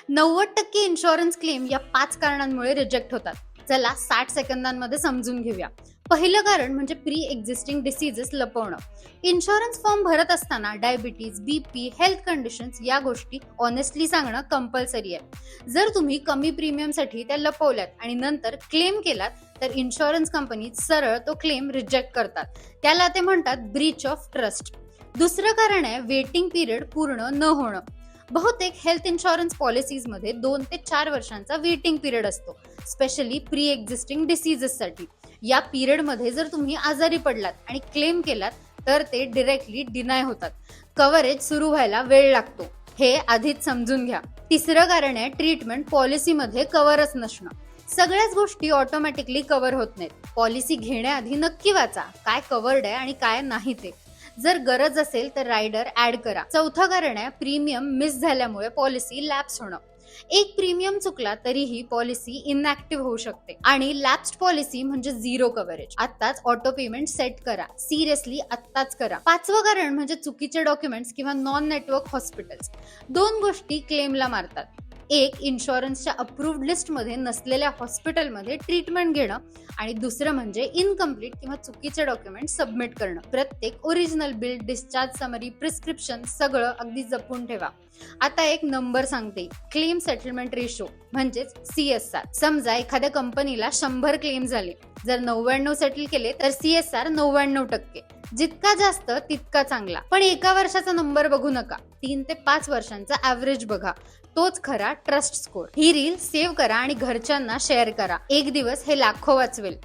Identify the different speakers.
Speaker 1: 90% insurance claim या 5 कारणांमुळे reject होतात. चला 60 सेकंदांमध्ये समजून घेऊया. पहिलं कारण म्हणजे प्री एक्झिस्टिंग डिसीजेस लपवणं. इन्शुरन्स फॉर्म भरत असताना डायबिटीज, बीपी, हेल्थ कंडिशन्स या गोष्टी ऑनेस्टली सांगणं कंपल्सरी आहे. जर तुम्ही कमी प्रीमियमसाठी त्या लपवल्यात आणि नंतर क्लेम केलात तर इन्शुरन्स कंपनी सरळ तो क्लेम रिजेक्ट करतात. त्याला ते म्हणतात ब्रीच ऑफ ट्रस्ट. दुसरं कारण आहे वेटिंग पिरियड पूर्ण न होणं. बहुतेक हेल्थ इन्शुरन्स पॉलिसीजमध्ये 2 ते 4 वर्षांचा वेटिंग पिरियड असतो, स्पेशली प्री एक्झिस्टिंग डिसीजेससाठी. या पिरियडमध्ये जर तुम्ही आजारी पडलात आणि क्लेम केलात तर ते डिरेक्टली डिनाय होतात. कव्हरेज सुरू व्हायला वेळ लागतो, हे आधीच समजून घ्या. तिसरं कारण आहे ट्रीटमेंट पॉलिसीमध्ये कव्हरच नसणं. सगळ्याच गोष्टी ऑटोमॅटिकली कव्हर होत नाहीत. पॉलिसी घेण्याआधी नक्की वाचा काय कव्हर्ड आहे आणि काय नाही ते. जर गरज असेल तर रायडर ऍड करा. चौथं कारण आहे प्रीमियम मिस झाल्यामुळे पॉलिसी लॅप्स होणं. एक प्रीमियम चुकला तरीही पॉलिसी इनऍक्टिव्ह होऊ शकते आणि लॅप्स्ड पॉलिसी म्हणजे झिरो कव्हरेज. आत्ताच ऑटो पेमेंट सेट करा, सिरियसली आत्ताच करा. पाचवं कारण म्हणजे चुकीचे डॉक्युमेंट्स किंवा नॉन नेटवर्क हॉस्पिटल्स. 2 गोष्टी क्लेमला मारतात. एक, इन्शुरन्सच्या अप्रूव्ड लिस्टमध्ये नसलेल्या हॉस्पिटलमध्ये ट्रीटमेंट घेणं आणि दुसरं म्हणजे इनकम्प्लीट किंवा चुकीचे डॉक्युमेंट सबमिट करणं. प्रत्येक original bill, discharge summary, prescription सगळं अगदी जपून ठेवा. आता एक नंबर सांगते, क्लेम सेटलमेंट रेशो म्हणजेच CSR. समजा एखाद्या कंपनीला 100 क्लेम झाले, जर 99 सेटल केले तर CSR 99%. जितका जास्त तितका चांगला. पण एका वर्षाचा नंबर बघू नका, 3 ते 5 वर्षांचा ऍव्हरेज बघा. तोच खरा ट्रस्ट स्कोर. ही रील सेव्ह करा आणि घरच्यांना शेअर करा. एक दिवस हे लाखो वाचवेल.